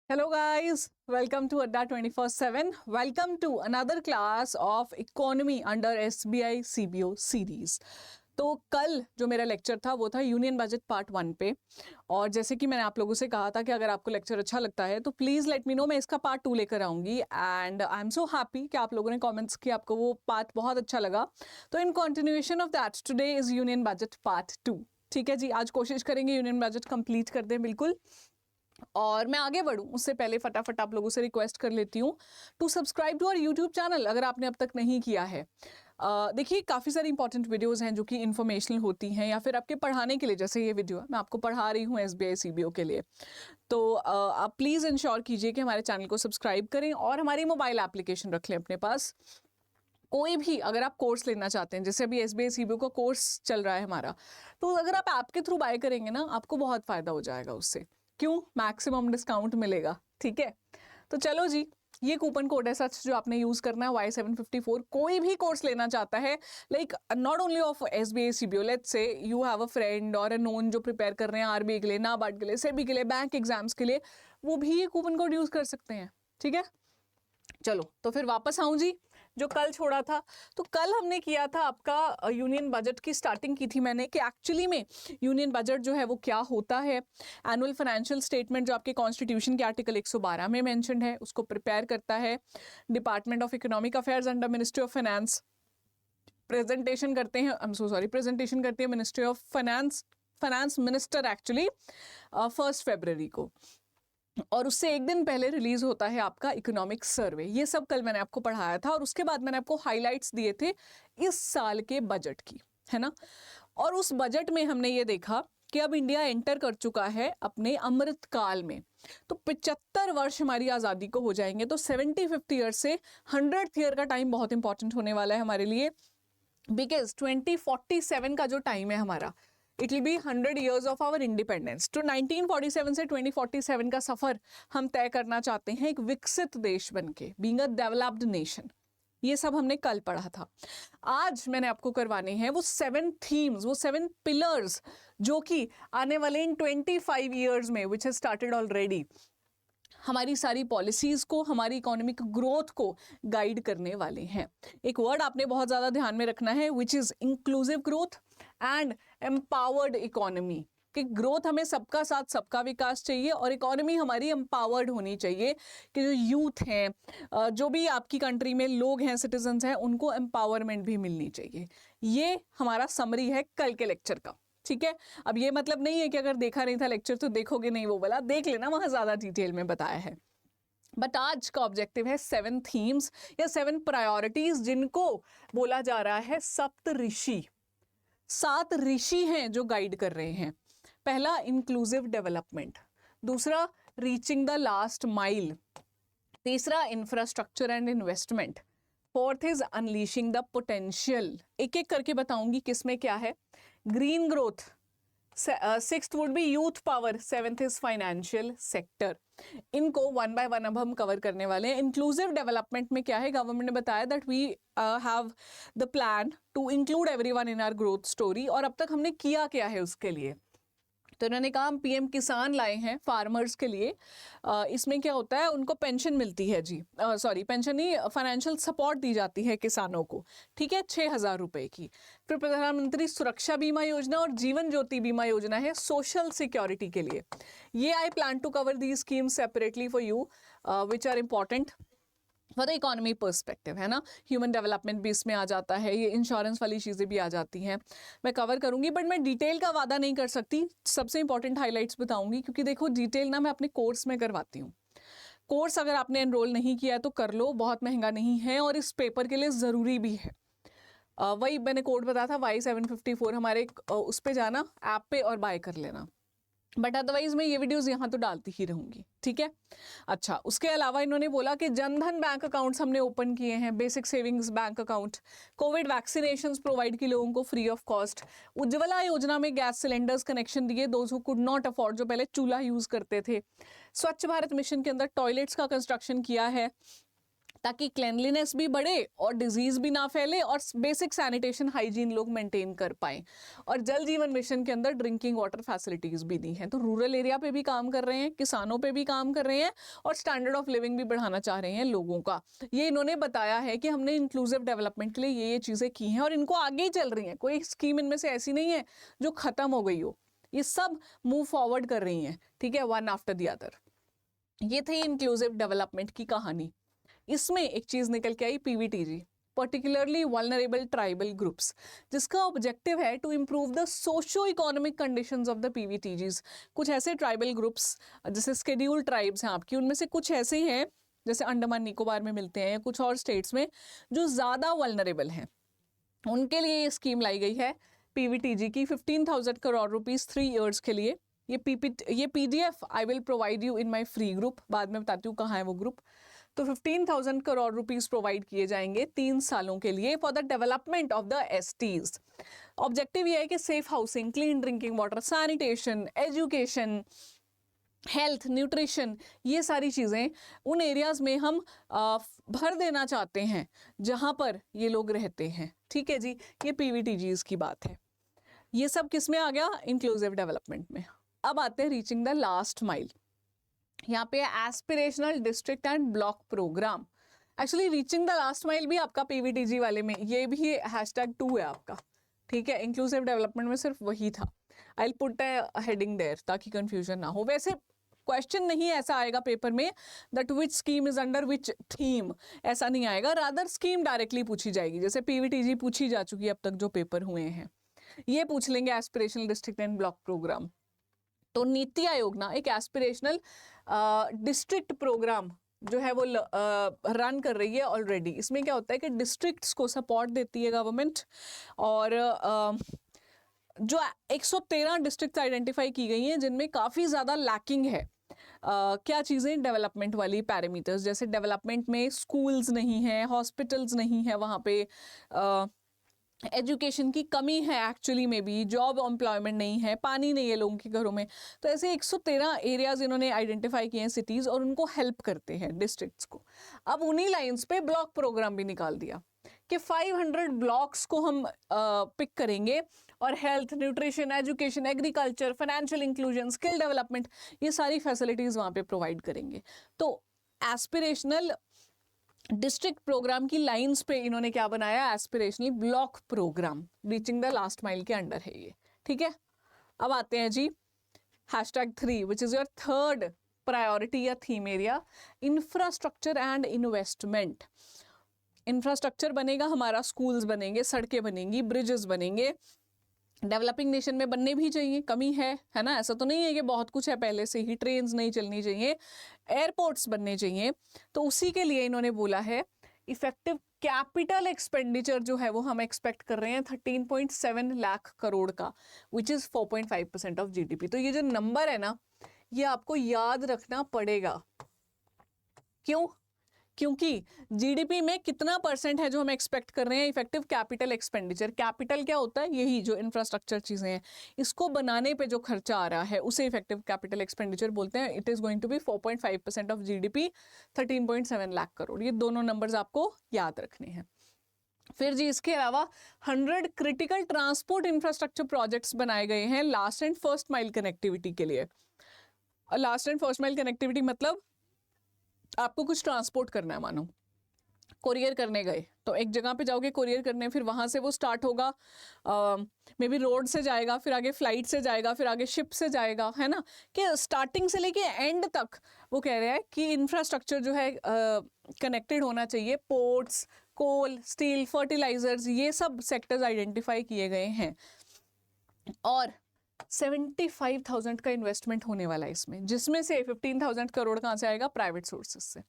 Hello guys, welcome to Adda 24/7. Welcome to another class of Economy under SBI CBO series. तो कल जो मेरा lecture था वो था यूनियन बजट पार्ट 1 पे। और जैसे कि मैंने आप लोगों से कहा था कि अगर आपको लेक्चर अच्छा लगता है तो प्लीज़ लेट मी नो, मैं इसका पार्ट 2 लेकर आऊँगी। And I am so happy कि आप लोगों ने कमेंट्स किया आपको वो पार्ट बहुत अच्छा लगा। तो in continuation of that today is union budget part 2। ठीक है जी, आज कोशिश करेंगे यूनियन बजट कंप्लीट कर दें बिल्कुल। और मैं आगे बढ़ूं उससे पहले फटाफट आप लोगों से रिक्वेस्ट कर लेती हूँ to subscribe to our YouTube channel अगर आपने अब तक नहीं किया है। देखिए, काफ़ी सारी इंपॉर्टेंट वीडियोस हैं जो कि इन्फॉर्मेशनल होती हैं या फिर आपके पढ़ाने के लिए। जैसे ये वीडियो है, मैं आपको पढ़ा रही हूँ SBI CBO के लिए। तो आप प्लीज़ इंश्योर कीजिए कि हमारे चैनल को सब्सक्राइब करें और हमारी मोबाइल एप्लीकेशन रख लें अपने पास। कोई भी अगर आप कोर्स लेना चाहते हैं, जैसे अभी SBI CBO का कोर्स चल रहा है हमारा, तो अगर आप ऐप के थ्रू बाय करेंगे ना, आपको बहुत फ़ायदा हो जाएगा उससे। क्यों? मैक्सिमम डिस्काउंट मिलेगा। ठीक है, तो चलो जी, ये कूपन कोड है सच जो आपने यूज करना है Y754। कोई भी कोर्स लेना चाहता है, like not only of SBI CBO, let's say you have a friend और अ नोन जो प्रिपेयर कर रहे हैं RBI के लिए, नाबार्ड के लिए, सेबी के लिए, बैंक एग्जाम्स के लिए, वो भी ये कूपन कोड यूज कर सकते हैं। ठीक है, चलो तो फिर वापस आऊं जी, जो कल छोड़ा था। तो कल हमने किया था आपका यूनियन बजट की स्टार्टिंग की थी मैंने कि एक्चुअली में यूनियन बजट जो है वो क्या होता है। एनुअल फाइनेंशियल स्टेटमेंट जो आपके कॉन्स्टिट्यूशन के आर्टिकल 112 में मेंशन्ड है, उसको प्रिपेयर करता है department of economic affairs under ministry of finance. Presentation करते हैं, I am so sorry, presentation करती है ministry of finance minister actually 1 फरवरी को। और उससे एक दिन पहले रिलीज होता है आपका इकोनॉमिक सर्वे। ये सब कल मैंने आपको पढ़ाया था और उसके बाद मैंने आपको हाइलाइट्स दिए थे इस साल के बजट की, है ना। और उस बजट में हमने ये देखा कि अब इंडिया एंटर कर चुका है अपने अमृत काल में। तो 75 वर्ष हमारी आज़ादी को हो जाएंगे। तो 75th ईयर से 100th ईयर का टाइम बहुत इंपॉर्टेंट होने वाला है हमारे लिए, बिकॉज 2047 का जो टाइम है हमारा, it will be 100 years of our independence. तो 1947 से 2047 का सफर हम तय करना चाहते हैं एक विकसित देश बन के, बीइंग अ डेवलप्ड नेशन। ये सब हमने कल पढ़ा था। आज मैंने आपको करवाने हैं वो 7 थीम्स, वो 7 पिलर्स जो कि आने वाले इन 25 ईयर्स में, विच हैज स्टार्टेड ऑलरेडी, हमारी सारी पॉलिसीज को, हमारी इकोनॉमिक ग्रोथ को गाइड करने वाले हैं। एक वर्ड आपने बहुत ज़्यादा ध्यान में रखना है, which is inclusive growth and empowered economy. कि ग्रोथ हमें सबका साथ सबका विकास चाहिए और इकोनॉमी हमारी एम्पावर्ड होनी चाहिए कि जो यूथ हैं, जो भी आपकी कंट्री में लोग हैं, सिटीजन्स हैं, उनको एम्पावरमेंट भी मिलनी चाहिए। ये हमारा समरी है कल के लेक्चर का। ठीक है, अब ये मतलब नहीं है कि अगर देखा नहीं था लेक्चर तो देखोगे नहीं, वो वाला देख लेना, वहां ज्यादा डिटेल में बताया है। बट आज का ऑब्जेक्टिव है 7 थीम्स या 7 प्रायोरिटीज, जिनको बोला जा रहा है सप्त ऋषि। 7 ऋषि हैं जो गाइड कर रहे हैं। पहला, इंक्लूसिव डेवलपमेंट। दूसरा, रीचिंग द लास्ट माइल। तीसरा, infrastructure and investment. Fourth is unleashing the potential. एक एक करके बताऊंगी किसमें क्या है। Green growth. Sixth would be youth power. Seventh is financial sector. इनको वन बाय वन अब हम कवर करने वाले हैं। इंक्लूसिव डेवलपमेंट में क्या है, गवर्नमेंट ने बताया that we have the plan to include everyone in our growth story. और अब तक हमने किया क्या है उसके लिए, तो इन्होंने कहा हम PM किसान लाए हैं फार्मर्स के लिए। इसमें क्या होता है, उनको पेंशन मिलती है जी, सॉरी पेंशन नहीं, फाइनेंशियल सपोर्ट दी जाती है किसानों को। ठीक है, 6,000 रुपए की। फिर प्रधानमंत्री सुरक्षा बीमा योजना और जीवन ज्योति बीमा योजना है सोशल सिक्योरिटी के लिए। ये I plan to cover the scheme separately for you, which are important for the economy perspective, है ना। ह्यूमन डेवलपमेंट भी इसमें आ जाता है, ये इंश्योरेंस वाली चीज़ें भी आ जाती हैं। मैं कवर करूंगी बट मैं डिटेल का वादा नहीं कर सकती, सबसे इंपॉर्टेंट हाइलाइट्स बताऊंगी, क्योंकि देखो डिटेल ना मैं अपने कोर्स में करवाती हूँ। कोर्स अगर आपने एनरोल नहीं किया है तो कर लो, बहुत महंगा नहीं है और इस पेपर के लिए ज़रूरी भी है। वही मैंने कोड बताया था Y754, हमारे उस पर जाना ऐप पे और बाय कर लेना। बट अदरवाइज मैं ये वीडियोस यहाँ तो डालती ही रहूंगी। ठीक है, अच्छा, उसके अलावा इन्होंने बोला कि जनधन बैंक अकाउंट्स हमने ओपन किए हैं, basic savings bank account. Covid vaccinations provide की लोगों को फ्री ऑफ कॉस्ट। उज्ज्वला योजना में गैस सिलेंडर्स कनेक्शन दिए those who could not afford, जो पहले चूल्हा यूज करते थे। स्वच्छ भारत मिशन के अंदर टॉयलेट्स का कंस्ट्रक्शन किया है। ताकि क्लेanलीनेस भी बढ़े और डिजीज भी ना फैले और बेसिक सैनिटेशन हाइजीन लोग मेंटेन कर पाएं। और जल जीवन मिशन के अंदर ड्रिंकिंग वाटर फैसिलिटीज भी दी हैं। तो रूरल एरिया पे भी काम कर रहे हैं, किसानों पे भी काम कर रहे हैं और स्टैंडर्ड ऑफ लिविंग भी बढ़ाना चाह रहे हैं लोगों का। ये इन्होंने बताया है कि हमने इंक्लूसिव डेवलपमेंट के लिए ये चीजें की हैं और इनको आगे ही चल रही हैं। कोई स्कीम इनमें से ऐसी नहीं है जो खत्म हो गई हो, ये सब मूव फॉरवर्ड कर रही हैं, ठीक है, वन आफ्टर द अदर। ये थी इंक्लूसिव डेवलपमेंट की कहानी। इसमें एक चीज निकल के आई, PVTG, particularly vulnerable tribal groups, जिसका ऑब्जेक्टिव है to improve the socio economic conditions of the PVTGs. कुछ ऐसे ट्राइबल ग्रुप्स जैसे स्केड्यूल ट्राइब्स हैं आपकी, उनमें से कुछ ऐसे ही हैं जैसे अंडमान निकोबार में मिलते हैं या कुछ और स्टेट्स में जो ज़्यादा वल्नरेबल हैं, उनके लिए ये स्कीम लाई गई है पीवीटीजी की 15,000 करोड़ रुपीस 3 ईयर्स के लिए। ये PDF I will provide you in my free group, बाद में बताती हूँ कहाँ है वो ग्रुप। तो 15,000 करोड़ रुपीस प्रोवाइड किए जाएंगे 3 सालों के लिए for the development of the STs. Objective ये है कि safe housing, clean drinking water, sanitation, education, health, nutrition, ये सारी चीज़ें उन एरियाज में हम भर देना चाहते हैं जहाँ पर ये लोग रहते हैं। ठीक है जी, ये पीवीटीजीज की बात है। ये सब किस में आ गया? इंक्लूसिव डेवलपमेंट में। अब आते हैं रीचिंग द लास्ट माइल। यहाँ पे aspirational district and block program. Actually reaching the last mile भी आपका पीवीटीजी वाले में, ये भी #2 है आपका, ठीक है। इंक्लूसिव डेवलपमेंट में सिर्फ वही था। I will put a heading there ताकि कंफ्यूजन ना हो। वैसे क्वेश्चन नहीं ऐसा आएगा पेपर में that which scheme is under which theme, ऐसा नहीं आएगा, रादर स्कीम डायरेक्टली पूछी जाएगी, जैसे पीवीटीजी पूछी जा चुकी है अब तक जो पेपर हुए हैं। ये पूछ लेंगे aspirational district and block program. तो नीति आयोग ना एक एस्पिरेशनल डिस्ट्रिक्ट प्रोग्राम जो है वो रन कर रही है ऑलरेडी। इसमें क्या होता है कि डिस्ट्रिक्ट्स को सपोर्ट देती है गवर्नमेंट, और जो 113 डिस्ट्रिक्ट आइडेंटिफाई की गई हैं जिनमें काफ़ी ज़्यादा लैकिंग है क्या चीज़ें, डेवलपमेंट वाली पैरामीटर्स, जैसे डेवलपमेंट में स्कूल्स नहीं है, हॉस्पिटल्स नहीं है, वहाँ पे एजुकेशन की कमी है, एक्चुअली में भी जॉब एम्प्लॉयमेंट नहीं है, पानी नहीं है लोगों के घरों में। तो ऐसे 113 एरियाज इन्होंने आइडेंटिफाई किए हैं सिटीज़, और उनको हेल्प करते हैं डिस्ट्रिक्ट्स को। अब उन्हीं लाइंस पे ब्लॉक प्रोग्राम भी निकाल दिया कि 500 ब्लॉक्स को हम पिक करेंगे और health, nutrition, education, agriculture, financial inclusion, skill development, ये सारी फैसिलिटीज़ वहाँ पे प्रोवाइड करेंगे। तो एस्पिरेशनल डिस्ट्रिक्ट प्रोग्राम की लाइंस पे इन्होंने क्या बनाया? Aspirational block programme. Reaching the last mile के अंडर है ये, ठीक है। अब आते हैं जी #3 which is your third priority या theme area, infrastructure and investment. Infrastructure बनेगा हमारा, स्कूल्स बनेंगे, सड़कें बनेंगी, ब्रिजेस बनेंगे। डेवलपिंग नेशन में बनने भी चाहिए, कमी है ना, ऐसा तो नहीं है कि बहुत कुछ है पहले से ही, ट्रेन्स नहीं चलनी चाहिए, एयरपोर्ट्स बनने चाहिए। तो उसी के लिए इन्होंने बोला है इफेक्टिव कैपिटल एक्सपेंडिचर जो है वो हम एक्सपेक्ट कर रहे हैं 13.7 लाख करोड़ का, विच इज़ 4.5% ऑफ जीडीपी। तो ये जो नंबर है ना, ये आपको याद रखना पड़ेगा। क्यों? क्योंकि जीडीपी में कितना % है जो हम एक्सपेक्ट कर रहे हैं इफेक्टिव कैपिटल एक्सपेंडिचर। कैपिटल क्या होता है? यही जो इंफ्रास्ट्रक्चर चीज़ें हैं, इसको बनाने पे जो खर्चा आ रहा है उसे इफेक्टिव कैपिटल एक्सपेंडिचर बोलते हैं। It is going to be 4.5% of GDP, 13.7 lakh crore. ये दोनों नंबर्स आपको याद रखने हैं। फिर जी इसके अलावा 100 क्रिटिकल ट्रांसपोर्ट इंफ्रास्ट्रक्चर प्रोजेक्ट्स बनाए गए हैं last and first mile connectivity के लिए। Last and first mile connectivity मतलब आपको कुछ ट्रांसपोर्ट करना है, मानो कोरियर करने गए तो एक जगह पे जाओगे कोरियर करने, फिर वहाँ से वो स्टार्ट होगा, मे बी रोड से जाएगा, फिर आगे फ्लाइट से जाएगा, फिर आगे शिप से जाएगा, है ना, कि स्टार्टिंग से लेके एंड तक वो कह रहे हैं कि इंफ्रास्ट्रक्चर जो है कनेक्टेड होना चाहिए। पोर्ट्स, कोल, स्टील, फर्टिलाइजर्स, ये सब सेक्टर्स आइडेंटिफाई किए गए हैं, और 75,000 का इन्वेस्टमेंट होने वाला है इसमें, जिसमें से 15,000 करोड़ कहाँ से आएगा? प्राइवेट सोर्सेज से।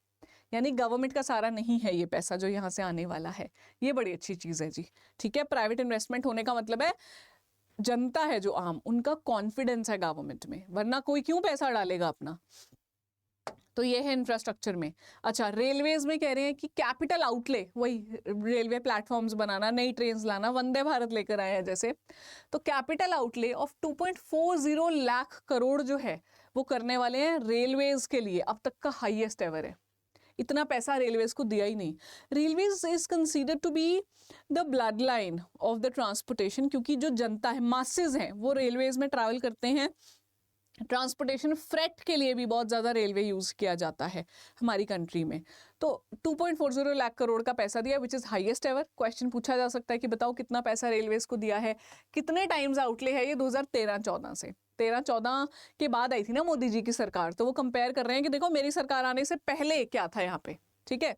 यानी गवर्नमेंट का सारा नहीं है ये पैसा जो यहाँ से आने वाला है। ये बड़ी अच्छी चीज़ है जी, ठीक है। प्राइवेट इन्वेस्टमेंट होने का मतलब है जनता है जो आम, उनका कॉन्फिडेंस है गवर्नमेंट में, वरना कोई क्यों पैसा डालेगा अपना। तो ये है इंफ्रास्ट्रक्चर में। अच्छा, रेलवेज में कह रहे हैं कि कैपिटल आउटले, वही रेलवे प्लेटफॉर्म्स बनाना, नई ट्रेन्स लाना, वंदे भारत लेकर आए हैं जैसे, तो capital outlay of 2.40 lakh crore जो है वो करने वाले हैं रेलवेज के लिए। अब तक का हाईएस्ट एवर है। इतना पैसा रेलवेज को दिया ही नहीं। Railways is considered to be the blood line of the transportation, क्योंकि जो जनता है, मासेज हैं, वो रेलवेज में ट्रैवल करते हैं। ट्रांसपोर्टेशन फ्रेट के लिए भी बहुत ज़्यादा रेलवे यूज़ किया जाता है हमारी कंट्री में। तो 2.40 लाख करोड़ का पैसा दिया, which is highest ever. Question पूछा जा सकता है कि बताओ कितना पैसा रेलवेज को दिया है, कितने टाइम्स आउटले है ये 2013-14 से। 13-14 के बाद आई थी ना मोदी जी की सरकार, तो वो कंपेयर कर रहे हैं कि देखो मेरी सरकार आने से पहले क्या था यहाँ पे, ठीक है।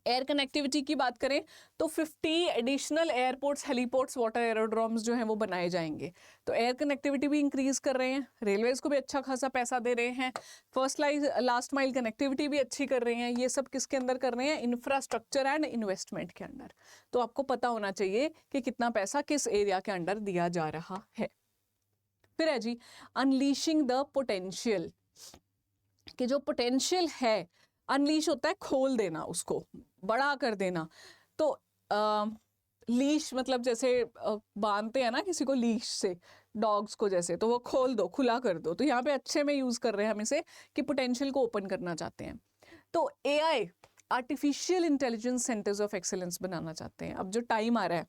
एयर कनेक्टिविटी की बात करें तो 50 additional airports, heliports, water aerodromes जो हैं वो बनाए जाएंगे। तो एयर कनेक्टिविटी भी इंक्रीज कर रहे हैं, रेलवेज को भी अच्छा खासा पैसा दे रहे हैं, फर्स्ट लास्ट माइल कनेक्टिविटी भी अच्छी कर रहे हैं। ये सब किसके अंदर कर रहे हैं? इंफ्रास्ट्रक्चर एंड इन्वेस्टमेंट के अंडर। तो आपको पता होना चाहिए कि कितना पैसा किस एरिया के अंडर दिया जा रहा है। फिर है जी अनलीशिंग द पोटेंशियल, कि जो पोटेंशियल है, अनलीश होता है खोल देना, उसको बड़ा कर देना। तो लीश मतलब जैसे बांधते हैं ना किसी को लीश से, डॉग्स को जैसे, तो वो खोल दो, खुला कर दो। तो यहाँ पे अच्छे में यूज कर रहे हैं हम इसे कि पोटेंशियल को ओपन करना चाहते हैं। तो AI, artificial intelligence centres of excellence बनाना चाहते हैं। अब जो टाइम आ रहा है,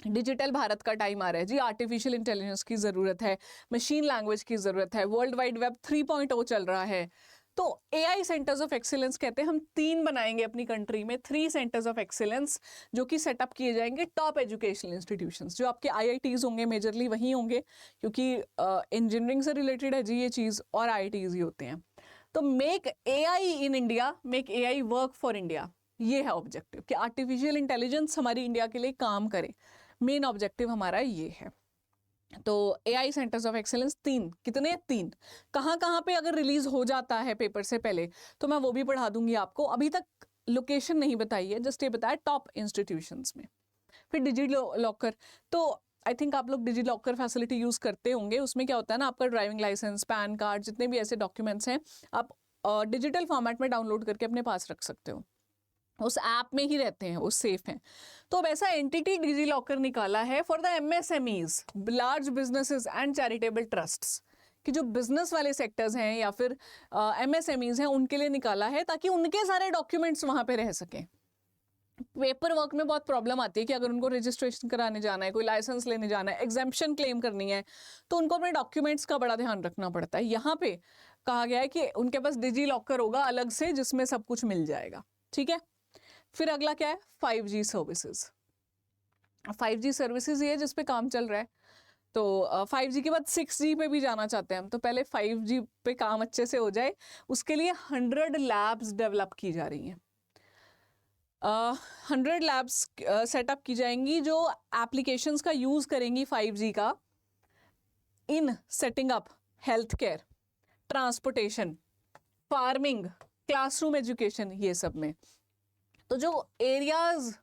डिजिटल भारत का टाइम आ रहा है जी, आर्टिफिशियल इंटेलिजेंस की ज़रूरत है, मशीन लैंग्वेज की ज़रूरत है, वर्ल्ड वाइड वेब 3.0 चल रहा है। तो एआई सेंटर्स ऑफ एक्सीलेंस कहते हैं हम 3 बनाएंगे अपनी कंट्री में, 3 सेंटर्स ऑफ एक्सीलेंस जो कि सेटअप किए जाएंगे टॉप एजुकेशनल इंस्टीट्यूशंस। जो आपके आईआईटीज होंगे मेजरली वहीं होंगे, क्योंकि इंजीनियरिंग से रिलेटेड है जी ये चीज़, और आईआईटीज ही होते हैं। तो make AI in India, make AI work for India, ये है ऑब्जेक्टिव, कि आर्टिफिशियल इंटेलिजेंस हमारी इंडिया के लिए काम करे। मेन ऑब्जेक्टिव हमारा ये है। तो एआई सेंटर्स ऑफ एक्सेलेंस 3, कितने? 3। कहाँ पे अगर रिलीज हो जाता है पेपर से पहले तो मैं वो भी पढ़ा दूंगी आपको। अभी तक लोकेशन नहीं बताई है, जस्ट ये बताया टॉप इंस्टीट्यूशंस में। फिर डिजी लॉकर, तो आई थिंक आप लोग डिजी लॉकर फैसिलिटी यूज करते होंगे। उसमें क्या होता है ना, आपका ड्राइविंग लाइसेंस, पैन कार्ड, जितने भी ऐसे डॉक्यूमेंट्स हैं आप डिजिटल फॉर्मेट में डाउनलोड करके अपने पास रख सकते हो, उस ऐप में ही रहते हैं, वो सेफ हैं। तो अब ऐसा एंटिटी डिजी लॉकर निकाला है for the MSMEs, large businesses and charitable trusts, कि जो बिजनेस वाले सेक्टर्स हैं या फिर एमएसएमईज हैं उनके लिए निकाला है, ताकि उनके सारे डॉक्यूमेंट्स वहां पे रह सकें। पेपर वर्क में बहुत प्रॉब्लम आती है कि अगर उनको रजिस्ट्रेशन कराने जाना है, कोई लाइसेंस लेने जाना है, एग्जेम्पशन क्लेम करनी है, तो उनको अपने डॉक्यूमेंट्स का बड़ा ध्यान रखना पड़ता है। यहाँ पे कहा गया है कि उनके पास डिजी लॉकर होगा अलग से, जिसमें सब कुछ मिल जाएगा, ठीक है। फिर अगला क्या है? 5G services. 5G सर्विसेज ये जिस पे काम चल रहा है। तो 5G के बाद 6G पे भी जाना चाहते हैं हम, तो पहले 5G पे काम अच्छे से हो जाए, उसके लिए 100 लैब्स डेवलप की जा रही हैं। 100 लैब्स सेटअप की जाएंगी जो एप्लीकेशंस का यूज करेंगी 5G का in setting up health care, transportation, farming, classroom education, ये सब में। तो जो एरियाज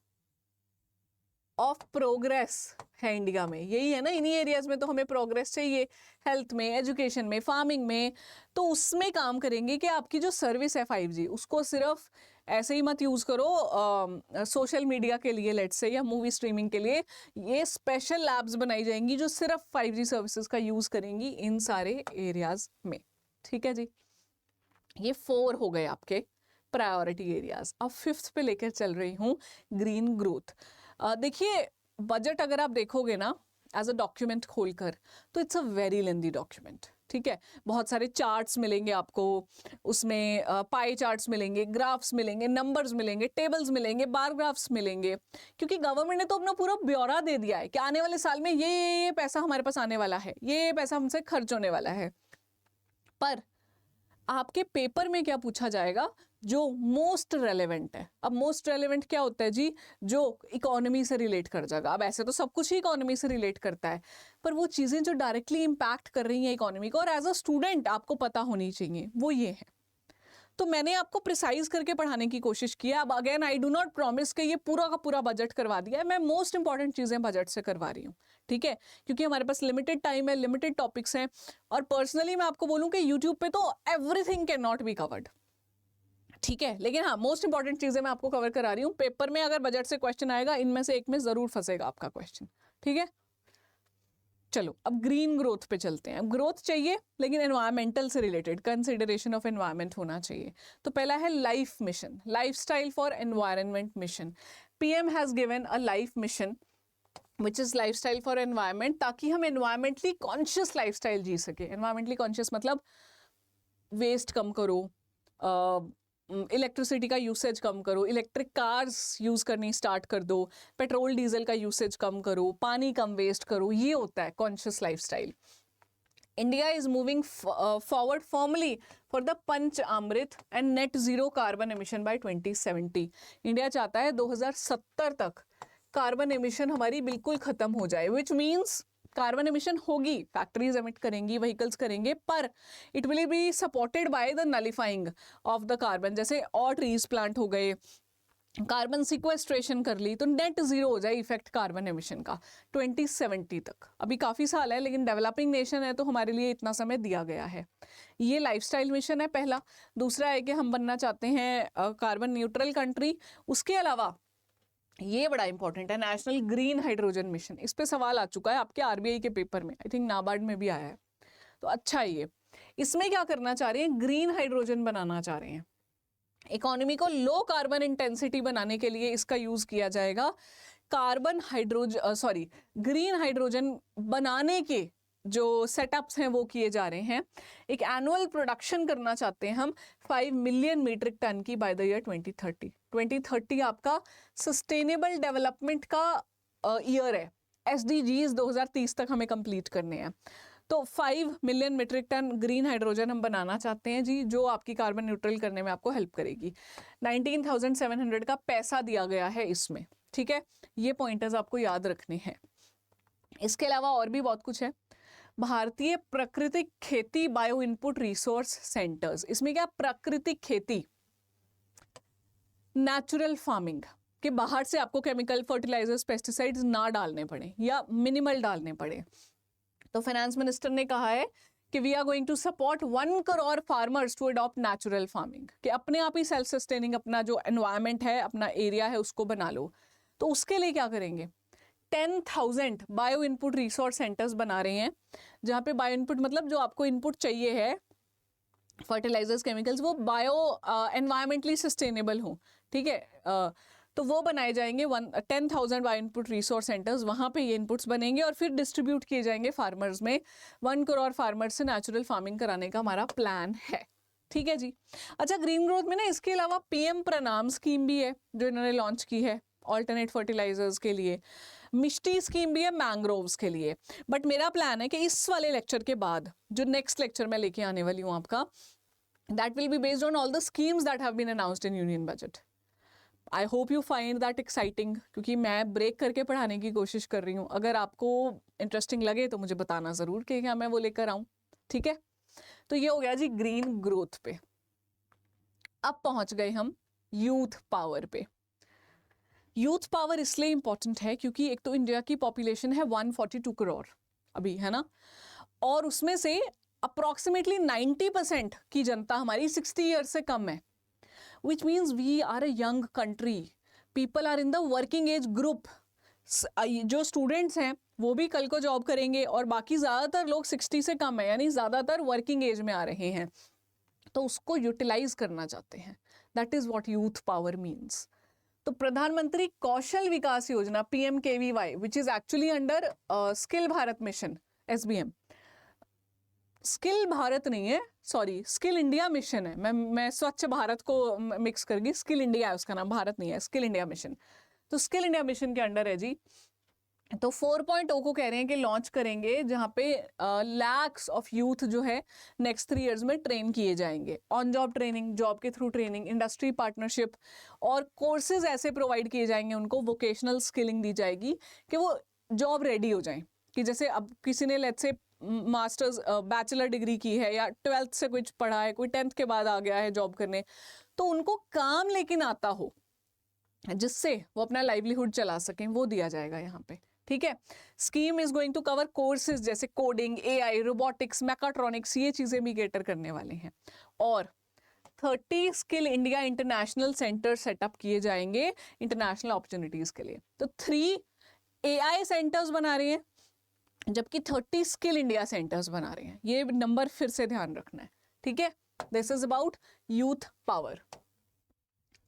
ऑफ प्रोग्रेस है इंडिया में, यही है ना, इन्हीं एरियाज में तो हमें प्रोग्रेस चाहिए, हेल्थ में, एजुकेशन में, फार्मिंग में। तो उसमें काम करेंगे कि आपकी जो सर्विस है 5G, उसको सिर्फ ऐसे ही मत यूज़ करो सोशल मीडिया के लिए लेट्स से, या मूवी स्ट्रीमिंग के लिए। ये स्पेशल लैब्स बनाई जाएंगी जो सिर्फ 5G सर्विसेज का यूज़ करेंगी इन सारे एरियाज में, ठीक है जी। ये 4 हो गए आपके प्रायोरिटी एरियाज। अब 5th पे लेकर चल रही हूँ ग्रीन ग्रोथ। देखिए बजट अगर आप देखोगे ना एज अ डॉक्यूमेंट खोलकर, तो it's a very lengthy document, ठीक है। बहुत सारे चार्ट्स मिलेंगे आपको उसमें, पाई चार्ट्स मिलेंगे, ग्राफ्स मिलेंगे, नंबर्स मिलेंगे, टेबल्स मिलेंगे, बार ग्राफ्स मिलेंगे, क्योंकि गवर्नमेंट ने तो अपना पूरा ब्यौरा दे दिया है कि आने वाले साल में ये पैसा हमारे पास आने वाला है, ये पैसा हमसे खर्च होने वाला है। पर आपके पेपर में क्या पूछा जाएगा? जो मोस्ट रेलेवेंट है। अब मोस्ट रेलेवेंट क्या होता है जी? जो इकोनॉमी से रिलेट कर जाएगा। अब ऐसे तो सब कुछ ही इकोनॉमी से रिलेट करता है, पर वो चीज़ें जो डायरेक्टली इम्पैक्ट कर रही हैं इकोनॉमी को और एज अ स्टूडेंट आपको पता होनी चाहिए, वो ये है। तो मैंने आपको प्रिसाइज करके पढ़ाने की कोशिश की है। अब again I do not promise कि ये पूरा का पूरा बजट करवा दिया है, मैं मोस्ट इंपॉर्टेंट चीज़ें बजट से करवा रही हूँ, ठीक है, क्योंकि हमारे पास लिमिटेड टाइम है, लिमिटेड टॉपिक्स हैं। और पर्सनली मैं आपको बोलूँ कि यूट्यूब पे तो everything can not be covered, ठीक है, लेकिन हाँ मोस्ट इंपॉर्टेंट चीज़ें मैं आपको कवर करा रही हूँ। पेपर में अगर बजट से क्वेश्चन आएगा, इनमें से एक में ज़रूर फंसेगा आपका क्वेश्चन, ठीक है। चलो अब ग्रीन ग्रोथ पे चलते हैं। अब ग्रोथ चाहिए लेकिन एनवायरमेंटल से रिलेटेड, कंसिडरेशन ऑफ एनवायरमेंट होना चाहिए। तो पहला है life mission, lifestyle for environment mission. PM has given a life mission which is lifestyle for environment, ताकि हम एनवायरमेंटली कॉन्शियस लाइफस्टाइल जी सके। एनवायरमेंटली कॉन्शियस मतलब वेस्ट कम करो, इलेक्ट्रिसिटी का यूसेज कम करो, इलेक्ट्रिक कार्स यूज़ करनी स्टार्ट कर दो, पेट्रोल डीजल का यूसेज कम करो, पानी कम वेस्ट करो, ये होता है conscious lifestyle. India is moving forward formally for the Panch Amrit and net zero carbon emission by 2070। India चाहता है 2070 तक कार्बन एमिशन हमारी बिल्कुल खत्म हो जाए, विच मीन्स कार्बन एमिशन होगी, फैक्ट्रीज एमिट करेंगी, व्हीकल्स करेंगे, पर it will be supported by the nullifying of the carbon. जैसे और ट्रीज प्लांट हो गए, कार्बन सिक्वेस्ट्रेशन कर ली, तो नेट जीरो हो जाए इफेक्ट कार्बन एमिशन का 2070 तक। अभी काफ़ी साल है, लेकिन डेवलपिंग नेशन है तो हमारे लिए इतना समय दिया गया है। ये लाइफस्टाइल मिशन है पहला। दूसरा है कि हम बनना चाहते हैं कार्बन न्यूट्रल कंट्री। उसके अलावा ये बड़ा इंपॉर्टेंट है, नेशनल ग्रीन हाइड्रोजन मिशन। इस पे सवाल आ चुका है आपके आरबीआई के पेपर में, आई थिंक नाबार्ड में भी आया है, तो अच्छा है ये। इसमें क्या करना चाह रहे हैं, ग्रीन हाइड्रोजन बनाना चाह रहे हैं। इकोनॉमी को लो कार्बन इंटेंसिटी बनाने के लिए इसका यूज किया जाएगा। ग्रीन हाइड्रोजन बनाने के जो सेटअप्स हैं वो किए जा रहे हैं। एक एनुअल प्रोडक्शन करना चाहते हैं हम 5 मिलियन मीट्रिक टन की बाय द ईयर 2030। 2030 आपका सस्टेनेबल डेवलपमेंट का ईयर है। SDGs 2030 तक हमें कंप्लीट करने हैं। तो 5 million metric ton green hydrogen हम बनाना चाहते हैं जी, जो आपकी कार्बन न्यूट्रल करने में आपको हेल्प करेगी। 19,700 का पैसा दिया गया है इसमें, ठीक है। ये पॉइंटर्स आपको याद रखने हैं। इसके अलावा और भी बहुत कुछ है। भारतीय प्राकृतिक खेती बायो इनपुट रिसोर्स सेंटर्स। इसमें क्या, प्राकृतिक खेती, नेचुरल फार्मिंग के बाहर से आपको केमिकल फर्टिलाइजर्स पेस्टिसाइड्स ना डालने पड़े या मिनिमल डालने पड़े। तो फाइनेंस मिनिस्टर ने कहा है कि we are going to support 1 crore farmers to adopt natural farming, कि अपने आप ही सेल्फ सस्टेनिंग अपना जो एनवायरनमेंट है, अपना एरिया है, उसको बना लो। तो उसके लिए क्या करेंगे, 10,000 बायो इनपुट रिसोर्स सेंटर्स बना रहे हैं, जहाँ पे बायो इनपुट मतलब जो आपको इनपुट चाहिए है, फर्टिलाइजर्स, केमिकल्स, वो बायो एनवायरमेंटली सस्टेनेबल हो, ठीक है। तो वो बनाए जाएंगे 10,000 बायो इनपुट रिसोर्स सेंटर्स, वहाँ पे ये इनपुट्स बनेंगे और फिर डिस्ट्रीब्यूट किए जाएंगे फार्मर्स में। 1 करोड़ फार्मर्स से नेचुरल फार्मिंग कराने का हमारा प्लान है, ठीक है जी। अच्छा, ग्रीन ग्रोथ में ना इसके अलावा PM प्रणाम स्कीम भी है जो इन्होंने लॉन्च की है ऑल्टरनेट फर्टिलाइजर्स के लिए। मिष्टी स्कीम भी है मैंग्रोव्स के लिए। बट मेरा प्लान है कि इस वाले लेक्चर के बाद जो नेक्स्ट लेक्चर मैं लेके आने वाली हूँ आपका, that will be based on all the schemes that have been announced in union budget. I hope you find that exciting, क्योंकि मैं ब्रेक करके पढ़ाने की कोशिश कर रही हूँ। अगर आपको इंटरेस्टिंग लगे तो मुझे बताना ज़रूर कि क्या मैं वो लेकर आऊँ, ठीक है। तो ये हो गया जी ग्रीन ग्रोथ पे। अब पहुँच गए हम यूथ पावर पे। यूथ पावर इसलिए इंपॉर्टेंट है क्योंकि एक तो इंडिया की पॉपुलेशन है 142 करोड़ अभी, है ना, और उसमें से अप्रॉक्सीमेटली 90% की जनता हमारी 60 ईयर्स से कम है, which means we are a young country. People are in the working age group. जो स्टूडेंट्स हैं वो भी कल को जॉब करेंगे और बाकी ज़्यादातर लोग 60 से कम है, यानी ज़्यादातर वर्किंग एज में आ रहे हैं। तो उसको यूटिलाइज करना चाहते हैं, that is what youth power means. तो प्रधानमंत्री कौशल विकास योजना PMKVY, which is actually under skill Bharat mission SBM। Skill Bharat नहीं है, सॉरी, स्किल इंडिया मिशन है। मैं स्वच्छ भारत को मिक्स कर गई, स्किल इंडिया है उसका नाम, भारत नहीं है, स्किल इंडिया मिशन। तो स्किल इंडिया मिशन के अंडर है जी। तो 4.0 को कह रहे हैं कि लॉन्च करेंगे, जहाँ पे लैक्स ऑफ यूथ जो है नेक्स्ट 3 इयर्स में ट्रेन किए जाएंगे। ऑन जॉब ट्रेनिंग, जॉब के थ्रू ट्रेनिंग, इंडस्ट्री पार्टनरशिप और कोर्सेज ऐसे प्रोवाइड किए जाएंगे उनको, वोकेशनल स्किलिंग दी जाएगी कि वो जॉब रेडी हो जाएं। कि जैसे अब किसी ने let's say masters bachelor degree की है या 12th से कुछ पढ़ा है, कोई 10th के बाद आ गया है जॉब करने, तो उनको काम लेकिन आता हो जिससे वो अपना लाइवलीहुड चला सकें, वो दिया जाएगा यहाँ पे, ठीक है। Scheme is going to cover courses जैसे कोडिंग, AI, रोबोटिक्स, मैकाट्रॉनिक्स, ये चीज़ें भी कैटर करने वाले हैं। और 30 skill India international centre setup किए जाएंगे इंटरनेशनल अपॉर्चुनिटीज़ के लिए। तो 3 AI सेंटर्स बना रहे हैं, जबकि 30 स्किल इंडिया सेंटर्स बना रहे हैं। ये नंबर फिर से ध्यान रखना है, ठीक है। This is about youth power.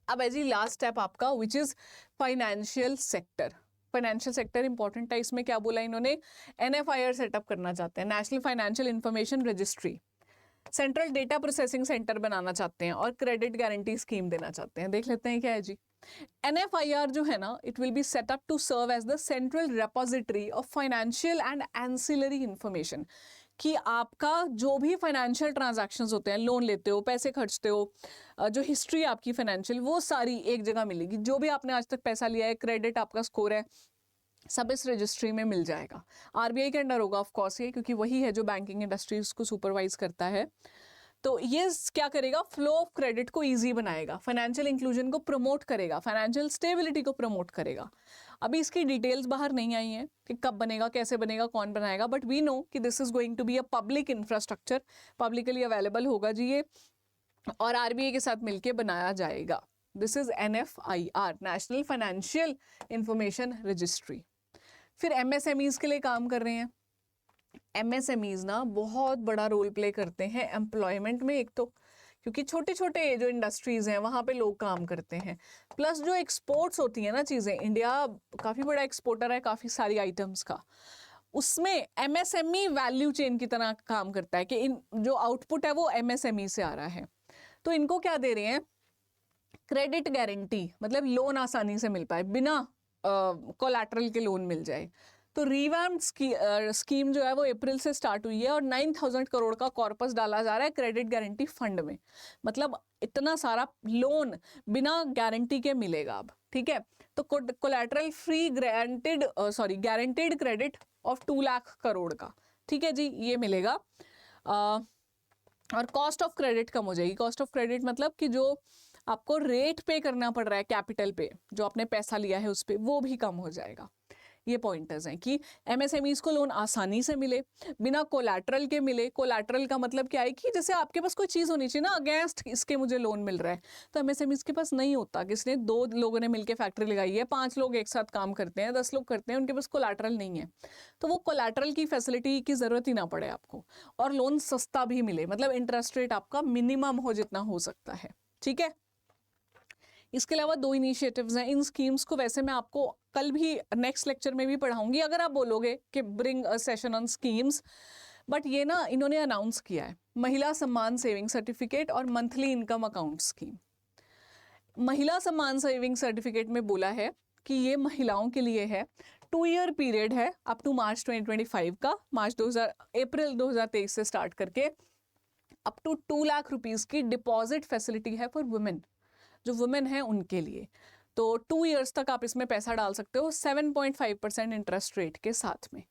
अब है जी लास्ट स्टेप आपका, which is financial sector. Financial sector important है। इसमें क्या बोला इन्होंने, NFIR सेटअप करना चाहते हैं, national financial information registry, central data processing centre बनाना चाहते हैं और क्रेडिट गारंटी स्कीम देना चाहते हैं। देख लेते हैं क्या है जी। NFIR जो है ना, it will be set up to serve as the central repository of financial and ancillary information, कि आपका जो भी फाइनेंशियल ट्रांजैक्शंस होते हैं, लोन लेते हो, पैसे खर्चते हो, जो हिस्ट्री आपकी फाइनेंशियल, वो सारी एक जगह मिलेगी। जो भी आपने आज तक पैसा लिया है, क्रेडिट आपका स्कोर है, सब इस रजिस्ट्री में मिल जाएगा। RBI के अंडर होगा ऑफ कोर्स ये, क्योंकि वही है जो बैंकिंग इंडस्ट्रीज को सुपरवाइज करता है। तो ये क्या करेगा, फ्लो ऑफ क्रेडिट को इजी बनाएगा, फाइनेंशियल इंक्लूजन को प्रमोट करेगा, फाइनेंशियल स्टेबिलिटी को प्रमोट करेगा। अभी इसकी डिटेल्स बाहर नहीं आई हैं कि कब बनेगा, कैसे बनेगा, कौन बनाएगा, बट वी नो कि this is going to be a public infrastructure, publicly available होगा जी ये, और RBI के साथ मिलकर बनाया जाएगा। This is NFIR, national financial information registry. फिर MSMEs के लिए काम कर रहे हैं। MSMEs ना बहुत बड़ा रोल प्ले करते हैं एम्प्लॉयमेंट में, एक तो क्योंकि छोटे छोटे जो इंडस्ट्रीज हैं वहाँ पे लोग काम करते हैं, प्लस जो एक्सपोर्ट्स होती हैं ना चीज़ें, इंडिया काफ़ी बड़ा एक्सपोर्टर है काफ़ी सारी आइटम्स का, उसमें MSME वैल्यू चेन की तरह काम करता है कि इन जो आउटपुट है वो MSME से आ रहा है। तो इनको क्या दे रहे हैं, क्रेडिट गारंटी, मतलब लोन आसानी से मिल पाए, बिना कोलैटरल के लोन मिल जाए। तो रिवैम्प्ड स्कीम जो है वो अप्रैल से स्टार्ट हुई है और 9,000 करोड़ का कॉर्पस डाला जा रहा है क्रेडिट गारंटी फंड में। मतलब इतना सारा लोन बिना गारंटी के मिलेगा अब, ठीक है। तो collateral free guaranteed credit of 2 lakh crore का, ठीक है जी, ये मिलेगा। और कॉस्ट ऑफ क्रेडिट कम हो जाएगी। कॉस्ट ऑफ क्रेडिट मतलब कि जो आपको रेट पे करना पड़ रहा है कैपिटल पे, जो आपने पैसा लिया है उस पे, वो भी कम हो जाएगा। ये पॉइंटर्स हैं कि MSMEs को लोन आसानी से मिले, बिना कोलैटरल के मिले। कोलैटरल का मतलब क्या है कि जैसे आपके पास कोई चीज़ होनी चाहिए ना, अगेंस्ट इसके मुझे लोन मिल रहा है, तो MSMEs के पास नहीं होता। किसने, 2 लोगों ने मिलकर फैक्ट्री लगाई है, 5 लोग एक साथ काम करते हैं, 10 लोग करते हैं, उनके पास कोलैटरल नहीं है, तो वो कोलैटरल की फैसिलिटी की ज़रूरत ही ना पड़े आपको, और लोन सस्ता भी मिले, मतलब इंटरेस्ट रेट आपका मिनिमम हो जितना हो सकता है, ठीक है। इसके अलावा 2 इनिशिएटिव्स हैं। इन स्कीम्स को वैसे मैं आपको कल भी नेक्स्ट लेक्चर में भी पढ़ाऊंगी अगर आप बोलोगे कि bring a session on schemes, but ये ना इन्होंने अनाउंस किया है, महिला सम्मान सेविंग सर्टिफिकेट और मंथली इनकम अकाउंट स्कीम। महिला सम्मान सेविंग सर्टिफिकेट में बोला है कि ये महिलाओं के लिए है, 2 ईयर पीरियड है अप टू मार्च 2025 का, अप्रैल 2023 से स्टार्ट करके अप टू 2 लाख रुपीज़ की डिपॉजिट फैसिलिटी है फॉर वुमेन, जो वुमेन है उनके लिए। तो 2 इयर्स तक आप इसमें पैसा डाल सकते हो 7.5% इंटरेस्ट रेट के साथ में।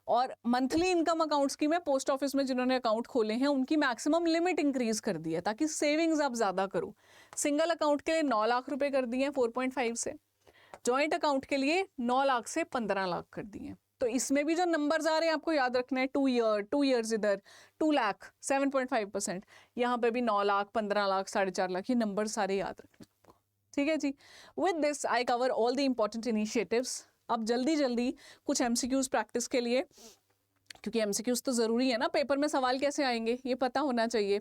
और मंथली इनकम अकाउंट स्कीम है, पोस्ट ऑफिस में जिन्होंने अकाउंट खोले हैं उनकी मैक्सिमम लिमिट इंक्रीज कर दी है ताकि सेविंग्स आप ज़्यादा करो। सिंगल अकाउंट के लिए 9 लाख रुपए कर दिए हैं 4.5 से, जॉइंट अकाउंट के लिए 9 लाख से 15 लाख कर दिए हैं। तो इसमें भी जो नंबर्स आ रहे हैं आपको याद रखना है, 2 ईयर्स इधर 2 लाख 7.5%, यहाँ पे भी 9 लाख 15 लाख 4.5 लाख, ये नंबर सारे याद रखना आपको, ठीक है जी। With this I cover all the important initiatives. अब जल्दी जल्दी कुछ MCQs प्रैक्टिस के लिए, क्योंकि MCQs तो ज़रूरी है ना, पेपर में सवाल कैसे आएंगे ये पता होना चाहिए।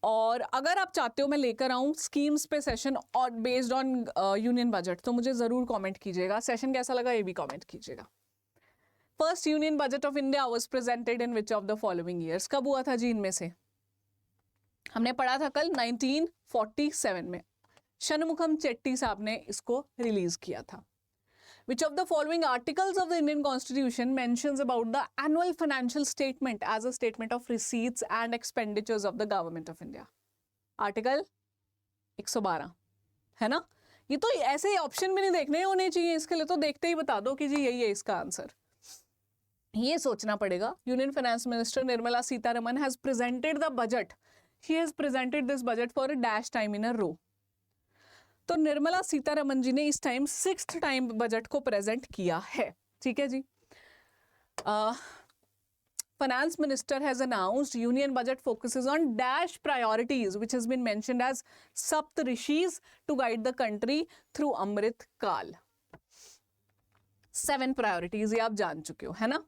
और अगर आप चाहते हो मैं लेकर आऊँ स्कीम्स पे सेशन और बेस्ड ऑन यूनियन बजट, तो मुझे ज़रूर कमेंट कीजिएगा। सेशन कैसा लगा ये भी कमेंट कीजिएगा। First union budget of India was presented in which of the following years, कब हुआ था जी इनमें से? हमने पढ़ा था कल 1947 में, षणमुखम चेट्टी साहब ने इसको रिलीज किया था। Which of the following articles of the Indian Constitution mentions about the annual financial statement as a statement of receipts and expenditures of the government of India? Article 112 है ना। ये तो ऐसे ऑप्शन भी नहीं देखने होने चाहिए, इसके लिए तो देखते ही बता दो कि जी यही है इसका आंसर। ये सोचना पड़ेगा। Union finance minister Nirmala Sitharaman has presented the budget, she has presented this budget for a dash time in a row. तो निर्मला सीतारमन जी ने इस टाइम 6th टाइम बजट को प्रेजेंट किया है, ठीक है जी। Finance minister has announced union budget focuses on dash priorities which has been mentioned as सप्त ऋषिज to guide the country through Amrit Kaal. 7 priorities ये आप जान चुके हो है ना।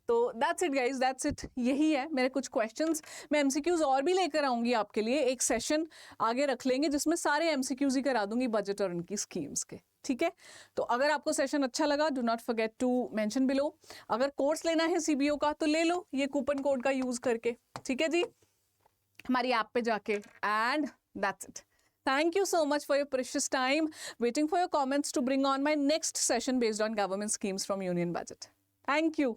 तो that's it guys, that's it, यही है मेरे कुछ क्वेश्चंस। मैं एमसीक्यूज और भी लेकर आऊंगी आपके लिए, एक सेशन आगे रख लेंगे जिसमें सारे एमसीक्यूज ही करा दूंगी बजट और उनकी स्कीम्स के, ठीक है। तो अगर आपको सेशन अच्छा लगा, do not forget to mention below. अगर कोर्स लेना है सीबीओ का तो ले लो ये कूपन कोड का यूज करके, ठीक है जी, हमारी ऐप पे जाके। And that's it, thank you so much for your precious time, waiting for your comments to bring on my next session based on government schemes from union budget. Thank you.